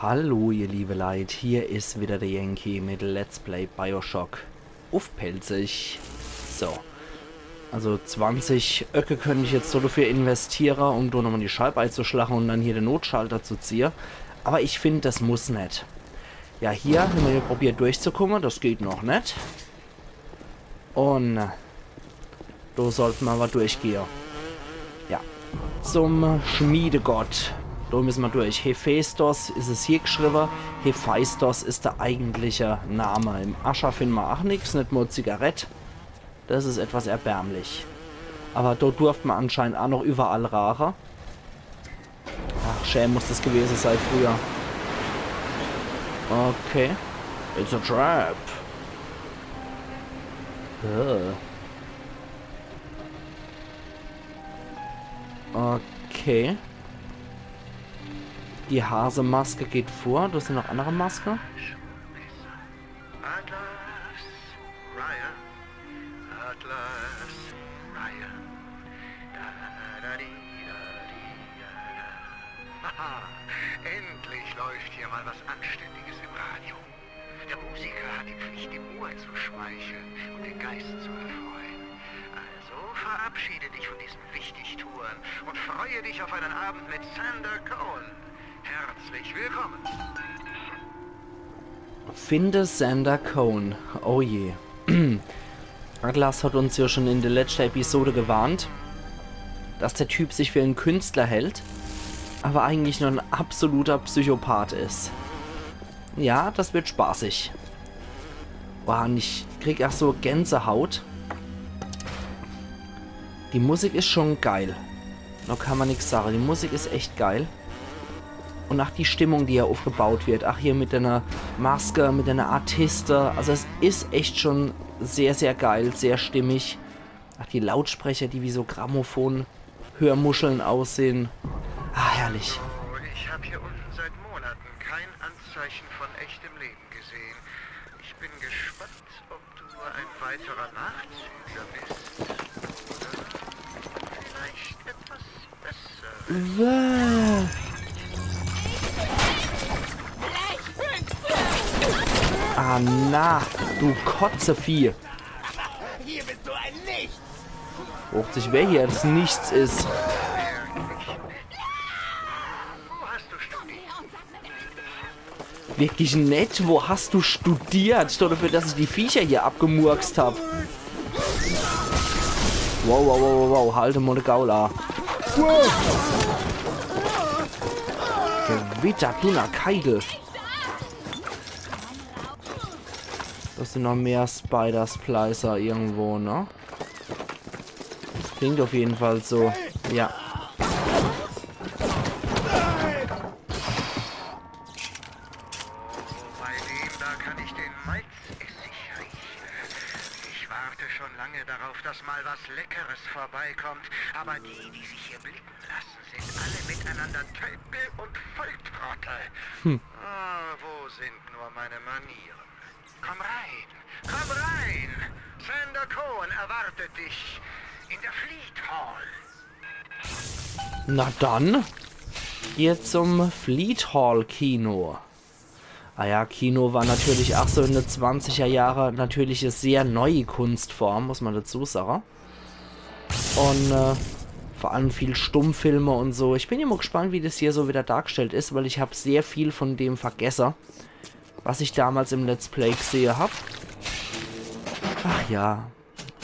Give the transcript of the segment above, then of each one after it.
Hallo ihr liebe Leid, hier ist wieder der Yankee mit Let's Play Bioshock. Aufpelzig. So. Also 20 Öcke könnte ich jetzt so dafür investieren, um da nochmal die Scheibe einzuschlagen und dann hier den Notschalter zu ziehen. Aber ich finde, das muss nicht. Ja, hier haben wir hier probiert durchzukommen, das geht noch nicht. Und da sollten wir aber durchgehen. Ja. Zum Schmiedegott. Da müssen wir durch. Hephaistos ist es hier geschrieben. Hephaistos ist der eigentliche Name. Im Ascher finden wir auch nichts, nicht nur Zigarette. Das ist etwas erbärmlich. Aber dort durfte man anscheinend auch noch überall rauchen. Ach, schäm muss das gewesen sein früher. Okay. It's a trap. Okay. Die Hasemaske geht vor. Du hast noch andere Maske. Endlich läuft hier mal was Anständiges im Radio. Der Musiker hat die Pflicht, dem Ohr zu schmeicheln und den Geist zu erfreuen. Also verabschiede dich von diesen Wichtigtouren und freue dich auf einen Abend mit Sander Cohen. Herzlich willkommen. Finde Sander Cohen. Oh je. Atlas hat uns ja schon in der letzten Episode gewarnt, dass der Typ sich für einen Künstler hält, aber eigentlich nur ein absoluter Psychopath ist. Ja, das wird spaßig. Boah, und ich krieg auch so Gänsehaut. Die Musik ist schon geil. Noch kann man nichts sagen. Die Musik ist echt geil. Und auch die Stimmung, die hier aufgebaut wird. Ach, hier mit einer Maske, mit einer Artiste. Also es ist echt schon sehr, sehr geil, sehr stimmig. Ach, die Lautsprecher, die wie so Grammophon-Hörmuscheln aussehen. Ah, herrlich. Ich habe hier unten seit Monaten kein Anzeichen von echtem Leben gesehen. Ich bin gespannt, ob du ein weiterer Nachzügler bist. Oder vielleicht etwas besser. Ah, na, du Kotzevieh. Hier bist du ein Nichts! Fragt sich, wer hier das Nichts ist. Wo hast du studiert? Wirklich nett, wo hast du studiert? Doch dafür, dass ich die Viecher hier abgemurkst habe. Wow, wow, wow, wow, wow, halte mal eine Gaula. Gewitter, du na Keigel. Das sind noch mehr Spider-Splicer irgendwo, ne? Das klingt auf jeden Fall so. Ja. Bei dem da kann ich den Malzessig riechen. Ich warte schon lange darauf, dass mal was Leckeres vorbeikommt. Aber die sich hier blicken lassen, sind alle miteinander Tölpel und Volltrottel. Wo sind nur meine Manieren? Komm rein, komm rein! Sander Cohen erwartet dich in der Fleet Hall. Na dann. Hier zum Fleet Hall Kino. Ah ja, Kino war natürlich auch so in den 20er Jahren natürlich eine sehr neue Kunstform, muss man dazu sagen. Und vor allem viel Stummfilme und so. Ich bin immer gespannt, wie das hier so wieder dargestellt ist, weil ich habe sehr viel von dem vergessen, was ich damals im Let's Play gesehen habe. Ach ja,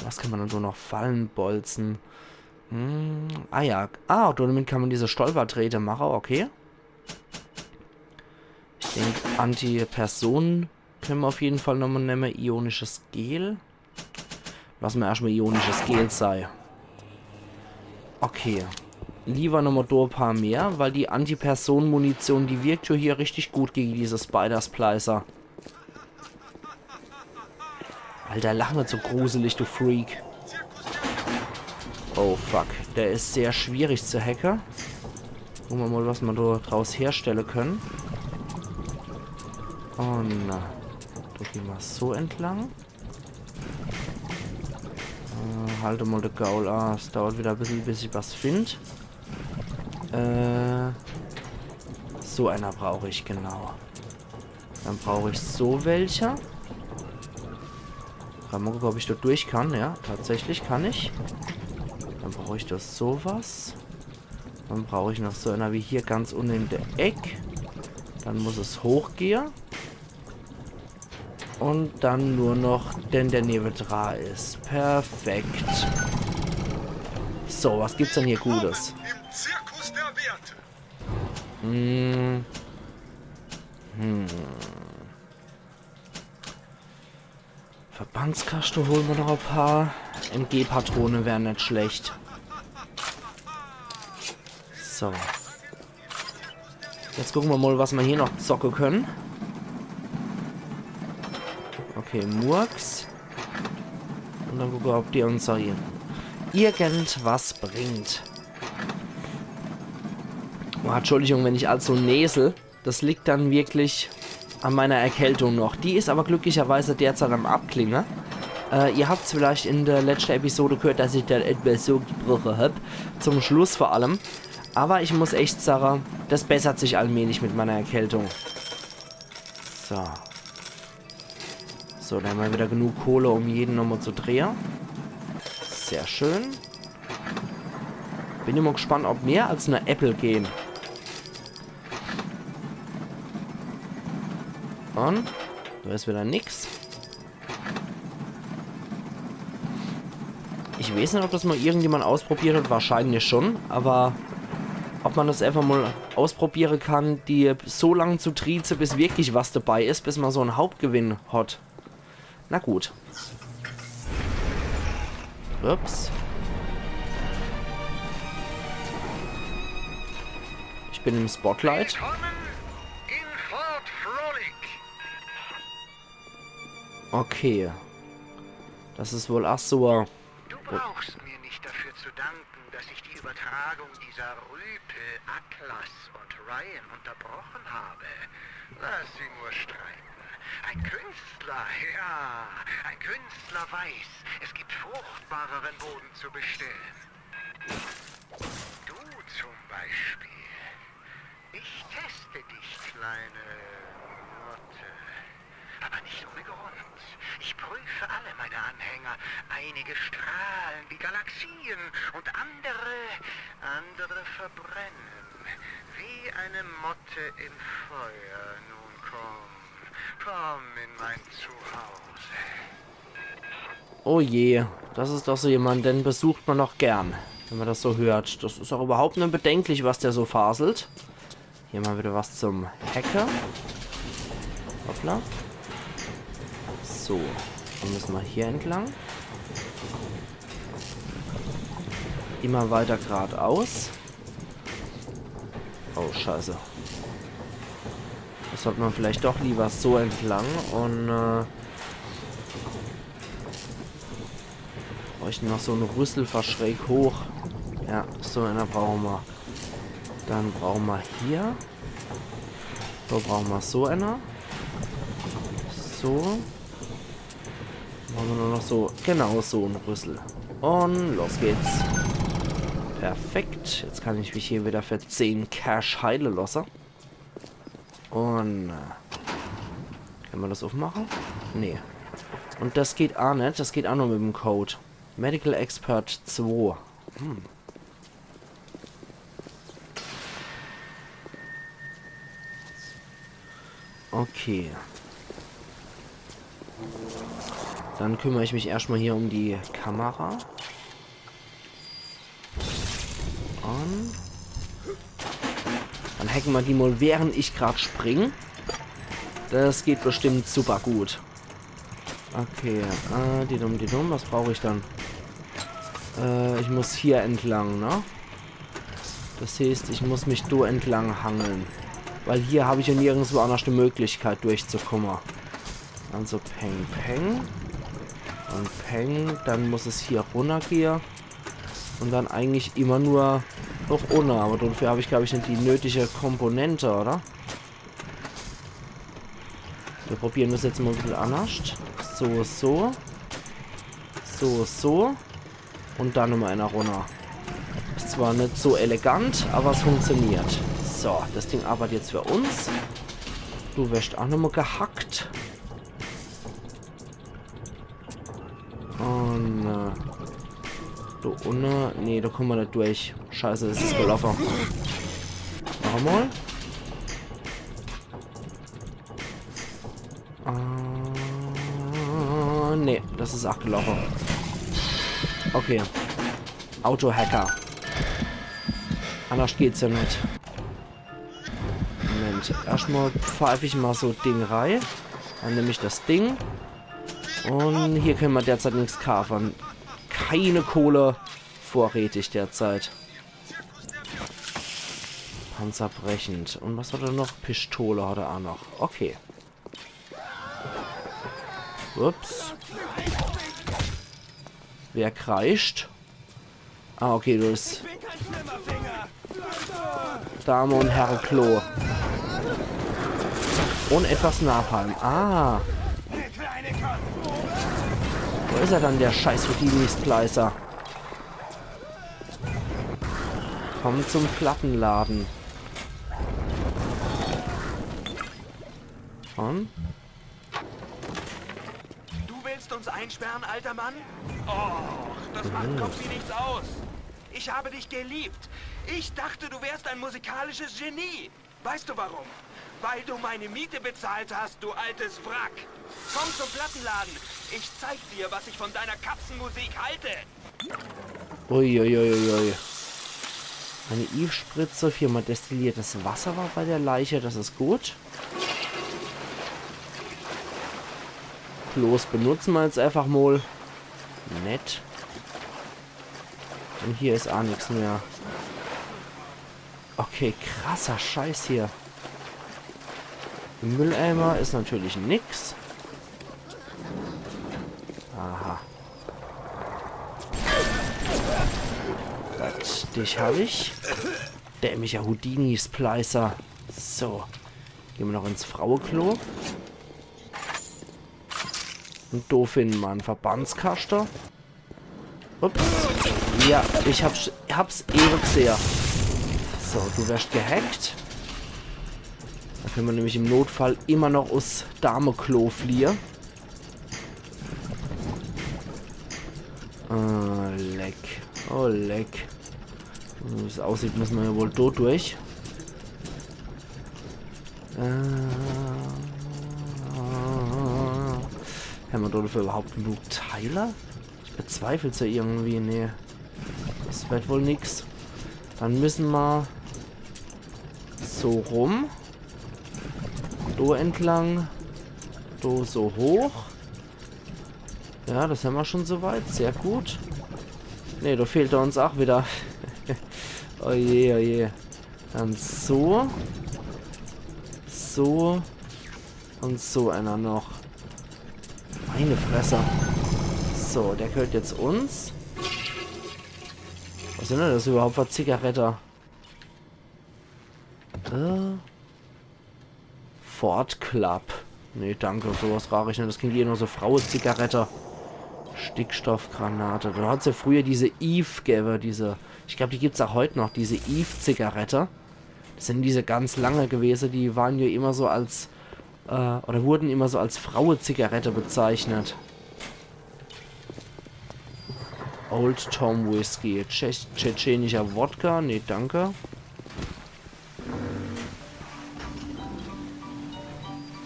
was kann man dann so noch? Fallenbolzen. Ah ja, damit kann man diese Stolperdrähte machen, okay. Ich denke, Antipersonen können wir auf jeden Fall nochmal nehmen. Ionisches Gel. Lassen wir erstmal ionisches Gel sein. Okay. Lieber nochmal ein paar mehr, weil die Antipersonen-Munition, die wirkt ja hier richtig gut gegen diese Spider-Splicer. Alter, lach nicht so gruselig, du Freak. Oh, fuck. Der ist sehr schwierig zu hacken. Gucken wir mal, was wir da draus herstellen können. Und da gehen wir so entlang. Halte mal den Gaul. Es dauert wieder ein bisschen, bis ich was finde. So einer brauche ich, genau. Dann brauche ich so welche. Mal gucken, ob ich dort durch kann. Ja, tatsächlich kann ich. Dann brauche ich das sowas. Dann brauche ich noch so einer wie hier ganz unten in der Ecke. Dann muss es hochgehen. Und dann nur noch, denn der neben dran ist. Perfekt. So, was gibt's denn hier Gutes? Im Zirkus der Werte. Verbandskaste holen wir noch ein paar. MG-Patrone wären nicht schlecht. So. Jetzt gucken wir mal, was wir hier noch zocken können. Okay, Murks. Und dann gucken wir, ob die uns hier irgendwas bringt. Oh, Entschuldigung, wenn ich also näsel. Das liegt dann wirklich an meiner Erkältung noch. Die ist aber glücklicherweise derzeit am Abklingen. Ihr habt es vielleicht in der letzten Episode gehört, dass ich dann etwas so gebrochen habe. Zum Schluss vor allem. Aber ich muss echt sagen, das bessert sich allmählich mit meiner Erkältung. So. So, dann haben wir wieder genug Kohle, um jeden nochmal zu drehen. Sehr schön. Bin immer gespannt, ob mehr als eine Apple gehen. Und da ist wieder nix. Ich weiß nicht, ob das mal irgendjemand ausprobiert hat. Wahrscheinlich schon. Aber ob man das einfach mal ausprobieren kann, die so lange zu triezen, bis wirklich was dabei ist, bis man so einen Hauptgewinn hat. Na gut. Ups. Ich bin im Spotlight. Willkommen in Fort Frolic. Okay. Das ist wohl ach so. Du brauchst mir nicht dafür zu danken, dass ich die Übertragung dieser Rüpel, Atlas und Ryan unterbrochen habe. Lass sie nur streiten. Ein Künstler, ja, ein Künstler weiß, es gibt fruchtbareren Boden zu bestellen. Du zum Beispiel. Ich teste dich, kleine Motte. Aber nicht ohne Grund. Ich prüfe alle meine Anhänger. Einige strahlen wie Galaxien und andere verbrennen. Wie eine Motte im Feuer. Nun komm in mein Zuhause. Oh je, das ist doch so jemand, den besucht man noch gern, wenn man das so hört. Das ist auch überhaupt nicht bedenklich, was der so faselt. Hier mal wieder was zum Hacker. Hoppla. So, dann müssen wir hier entlang. Immer weiter geradeaus. Oh, scheiße. Das sollte man vielleicht doch lieber so entlang und bräuchten noch so einen Rüssel verschräg hoch. Ja, so einer brauchen wir. Dann brauchen wir hier. So brauchen wir so einer. So. Machen wir nur noch so. Genau so einen Rüssel. Und los geht's. Perfekt. Jetzt kann ich mich hier wieder für 10 Cash heilen lassen. Und kann man das aufmachen? Nee. Und das geht auch nicht. Das geht auch nur mit dem Code. Medical Expert 2. Okay. Dann kümmere ich mich erstmal hier um die Kamera. Und dann hacken wir die mal, während ich gerade springe. Das geht bestimmt super gut. Okay, die dumm, was brauche ich dann? Ich muss hier entlang, ne? Das heißt, ich muss mich da entlang hangeln. Weil hier habe ich ja nirgendwo anders die Möglichkeit durchzukommen. Also Peng, Peng. Und Peng, dann muss es hier runtergehen. Und dann eigentlich immer nur noch ohne. Aber dafür habe ich, glaube ich, nicht die nötige Komponente, oder? Wir probieren das jetzt mal ein bisschen anders. So, so. So, so. Und dann nochmal einer runter. Ist zwar nicht so elegant, aber es funktioniert. So, das Ding arbeitet jetzt für uns. Du wirst auch nochmal gehackt. Und du unten. Nee, da kommen wir nicht durch. Scheiße, das ist gelaufen. Noch einmal. Nee, das ist auch gelaufen. Okay. Autohacker. Anders geht's ja nicht. Moment. Erstmal pfeife ich mal so Ding rein. Dann nehme ich das Ding. Und hier können wir derzeit nichts kaufen. Keine Kohle vorrätig derzeit. Panzerbrechend. Und was hat er noch? Pistole hat er auch noch. Okay. Ups. Wer kreischt? Ah, okay, du bist Dame und Herr Klo. Und etwas Napalm. Ah. Wo ist er dann, der scheiß Houdini-Spleißer? Komm zum Plattenladen. Und? Du willst uns einsperren, alter Mann? Oh, das macht Kopf wie nichts aus. Ich habe dich geliebt. Ich dachte, du wärst ein musikalisches Genie. Weißt du warum? Weil du meine Miete bezahlt hast, du altes Wrack. Komm zum Plattenladen. Ich zeig dir, was ich von deiner Katzenmusik halte. Uiuiuiui. Eine Eve-Spritze, 4-mal destilliertes Wasser war bei der Leiche, das ist gut. Klos benutzen wir jetzt einfach mal. Nett. Und hier ist auch nichts mehr. Okay, krasser Scheiß hier. Mülleimer ist natürlich nix. Aha. Das, dich habe ich. Dämlicher Houdini-Spleißer. So. Gehen wir noch ins Frauenklo. Und doof finden wir einen Verbandskaster. Ups. Ja, ich hab's ewig sehr. So, du wirst gehackt. Da können wir nämlich im Notfall immer noch aus Dame-Klo fliehen. Leck. Oh, leck. Wie es aussieht, müssen wir ja wohl dort durch. Haben wir dafür überhaupt genug Teile? Ich bezweifle es ja irgendwie. Nee. Das wird wohl nichts. Dann müssen wir so rum. Do entlang. Do so hoch. Ja, das haben wir schon soweit. Sehr gut. Ne, da fehlt er uns auch wieder. Oje, oje. Dann so. So. Und so einer noch. Meine Fresse. So, der gehört jetzt uns. Was sind denn das überhaupt für Zigarette? Ford Club. Nee, danke, sowas brauche ich nicht. Das klingt hier nur so Frauenzigarette. Stickstoffgranate. Da hat es ja früher diese Eve gegeben, diese. Ich glaube, die gibt es auch heute noch, diese Eve-Zigarette. Das sind diese ganz lange gewesen, die waren ja immer so als. Oder wurden immer so als Frauenzigarette bezeichnet. Old Tom Whisky. Tschetschenischer Wodka. Nee, danke.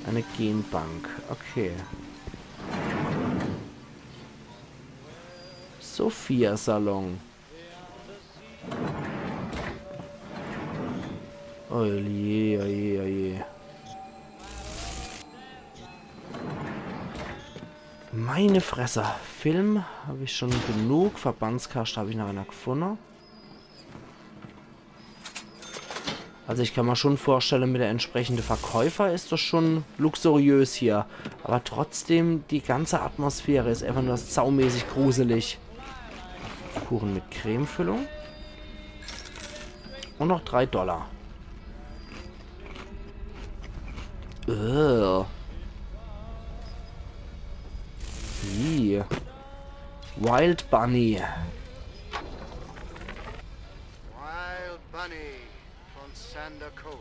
Eine Genbank. Okay. Sophia Salon. Oje, oje, oje. Meine Fresse. Film habe ich schon genug. Verbandskaste habe ich nach einer gefunden. Also ich kann mir schon vorstellen, mit der entsprechenden Verkäufer ist das schon luxuriös hier. Aber trotzdem, die ganze Atmosphäre ist einfach nur saumäßig gruselig. Kuchen mit Cremefüllung. Und noch $3. Wild Bunny. Wild Bunny von San Commander Cohn.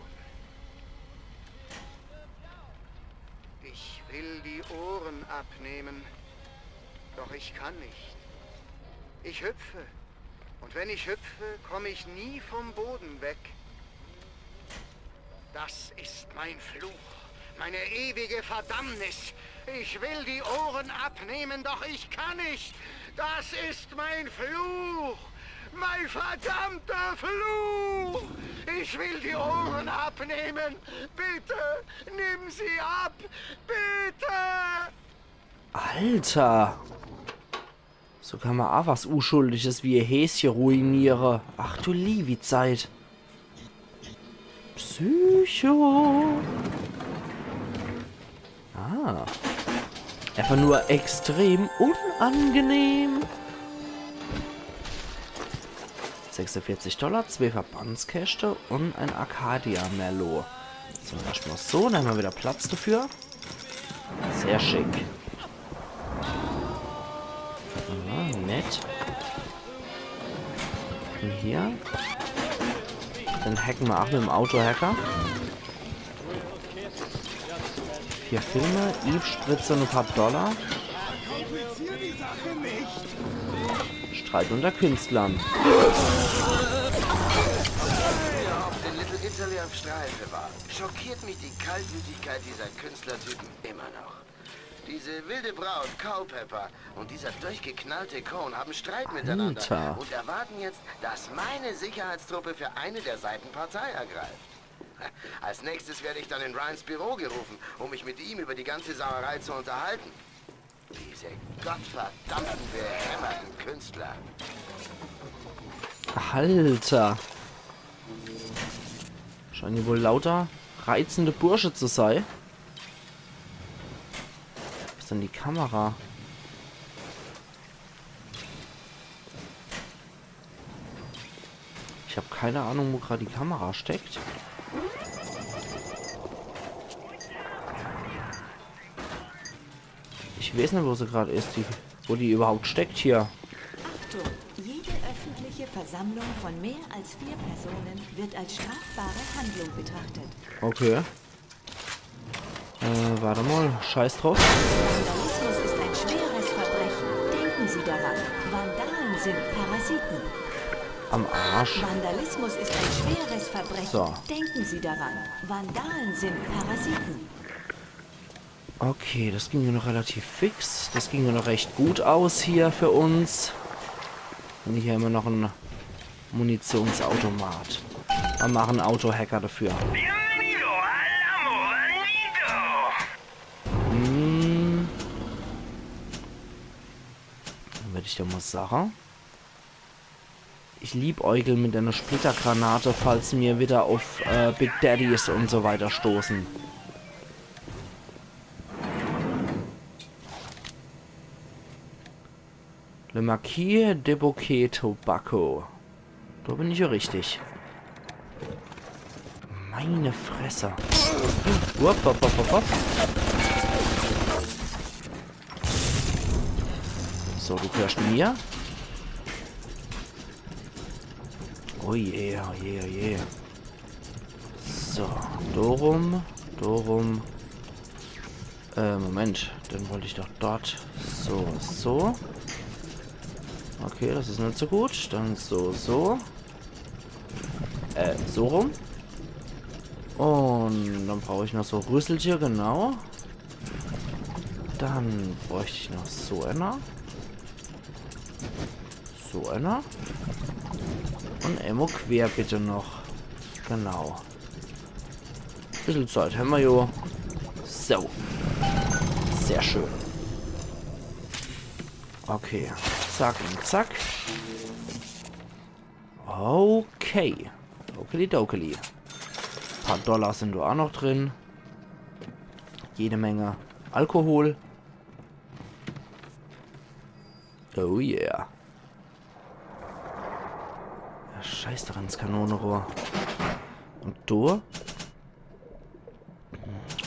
Ich will die Ohren abnehmen, doch ich kann nicht. Ich hüpfe. Und wenn ich hüpfe, komme ich nie vom Boden weg. Das ist mein Fluch, meine ewige Verdammnis. Ich will die Ohren abnehmen, doch ich kann nicht. Das ist mein Fluch, mein verdammter Fluch. Ich will die Ohren abnehmen. Bitte, nimm sie ab. Bitte. Alter! So kann man auch was Unschuldiges wie ihr Häschen ruinieren. Ach du liebe Zeit. Psycho. Ah. Einfach nur extrem unangenehm. $46, 2 Verbandskäste und ein Arcadia Merlot. Zum Beispiel noch so, dann haben wir wieder Platz dafür. Sehr schick. Ja, nett. Und hier. Dann hacken wir auch mit dem Autohacker. 4 Filme, Eve Spritze und ein paar Dollar. Streit unter Künstlern. Ob in Little Italy auf Streife war, schockiert mich die Kaltblütigkeit dieser Künstlertypen immer noch. Diese wilde Braut, Culpepper, und dieser durchgeknallte Cohn haben Streit miteinander Alter. und erwarten jetzt, dass meine Sicherheitstruppe für eine der Seiten Partei ergreift. Als nächstes werde ich dann in Ryans Büro gerufen, um mich mit ihm über die ganze Sauerei zu unterhalten. Diese gottverdammten, behämmerten Künstler. Alter. Scheinen die wohl lauter reizende Bursche zu sein. Was ist denn die Kamera? Ich habe keine Ahnung, wo gerade die Kamera steckt. Ich weiß nicht, wo sie gerade ist, wo die überhaupt steckt hier. Achtung! Jede öffentliche Versammlung von mehr als 4 Personen wird als strafbare Handlung betrachtet. Okay. Warte mal, scheiß drauf. Vandalismus ist ein schweres Verbrechen. Denken Sie daran. Vandalen sind Parasiten. Am Arsch. Vandalismus ist ein schweres Verbrechen. So. Denken Sie daran. Vandalen sind Parasiten. Okay, das ging ja noch relativ fix. Das ging ja noch recht gut aus hier für uns. Und hier haben wir noch einen Munitionsautomat. Wir machen Autohacker dafür. Hm. Dann werde ich da mal sagen. Ich liebäugel mit einer Splittergranate, falls mir wieder auf Big Daddies und so weiter stoßen. Le Marquis de Bouquet Tobacco. Da bin ich ja richtig. Meine Fresse. Wupp, wupp, wupp, wupp. So, du gehörst mir. Oh je, oh je, oh je. So, Dorum. Moment, dann wollte ich doch dort. So, so. Okay, das ist nicht so gut. Dann so, so. So rum. Und dann brauche ich noch so Rüsselchen, genau. Dann bräuchte ich noch so einer. So einer. Und Ammo quer bitte noch. Genau. Bisschen Zeit haben wir jo. So. Sehr schön. Okay. Zack und zack. Okay. Okeli-dokeli. Ein paar Dollar sind da auch noch drin. Jede Menge Alkohol. Oh yeah. Ja, scheiß doch ins Kanonenrohr. Und du?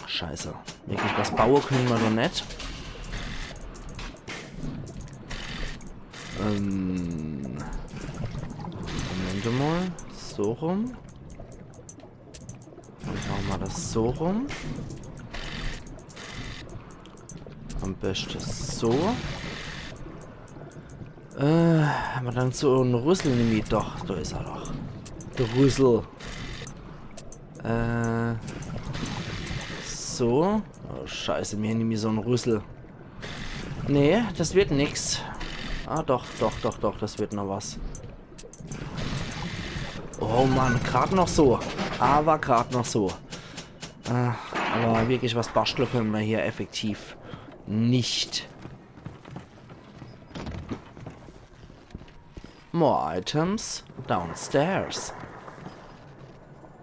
Scheiße. Wirklich was bauen können wir doch nicht. Moment mal. So rum. wir das so rum. Am besten so. Haben wir dann so einen Rüssel nämlich doch. Da ist er doch. Der Rüssel. So. Oh, scheiße, mir nämlich so einen Rüssel. Nee, das wird nix. Ah, doch, das wird noch was. Oh Mann, gerade noch so. Aber gerade noch so. Aber wirklich was basteln können wir hier effektiv nicht. More items downstairs.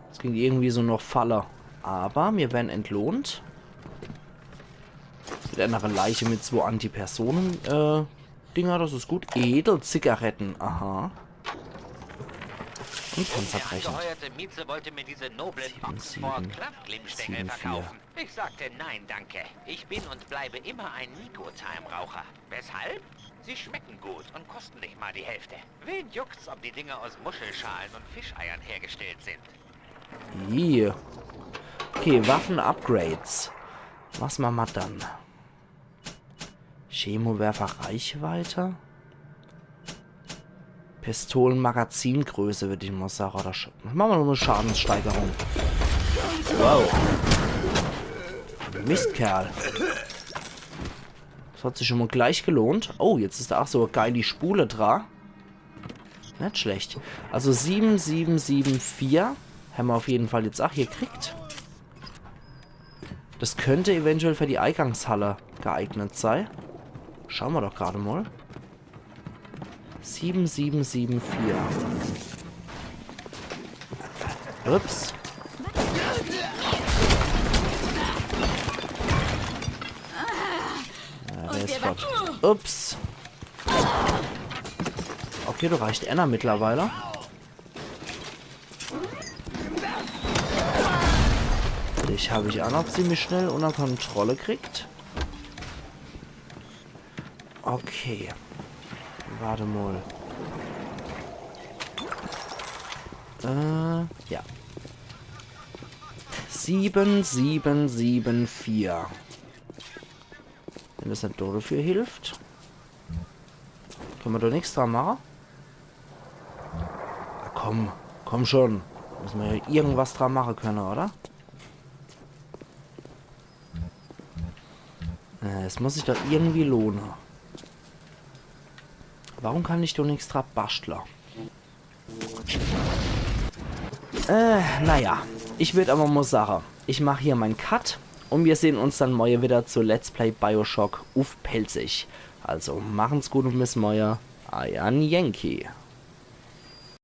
Das klingt irgendwie so noch Falle. Aber wir werden entlohnt. Mit einer Leiche mit 2 Antipersonen-Dinger, das ist gut. Edelzigaretten, aha. Und Panzerbrechend. Der angeheuerte Mieze wollte mir diese noblen 7, Oxford-Klappglimmstängel 7, 4. verkaufen. Ich sagte nein, danke. Ich bin und bleibe immer ein Nico-Time-Raucher. Weshalb? Sie schmecken gut und kosten nicht mal die Hälfte. Wen juckt's, ob die Dinge aus Muschelschalen und Fischeiern hergestellt sind? Hier. Okay, Waffen-Upgrades. Was machen wir dann? Chemowerfer Reichweite? Pistolen-Magazingröße, würde ich mal sagen. Oder machen wir noch eine Schadenssteigerung. Wow. Mistkerl. Das hat sich schon mal gleich gelohnt. Oh, jetzt ist da auch so geil die Spule dran. Nicht schlecht. Also 7774 haben wir auf jeden Fall jetzt auch hier gekriegt. Das könnte eventuell für die Eingangshalle geeignet sein. Schauen wir doch gerade mal. 7774. Ups. Ja, der ist flott. Ups. Okay, du reicht Anna mittlerweile. Dich habe ich auch noch ziemlich schnell unter Kontrolle gekriegt. Okay. Warte mal. Ja. 7774. Wenn das nicht dafür hilft. Können wir doch nichts dran machen? Na komm schon. Müssen wir ja irgendwas dran machen können, oder? Es muss sich doch irgendwie lohnen. Warum kann ich doch nichts dran basteln? Naja. Ich würde aber mal sagen, ich mache hier meinen Cut und wir sehen uns dann morgen wieder zu Let's Play Bioshock auf Pelzig. Also machen's gut und bis morgen. Euer Yankee.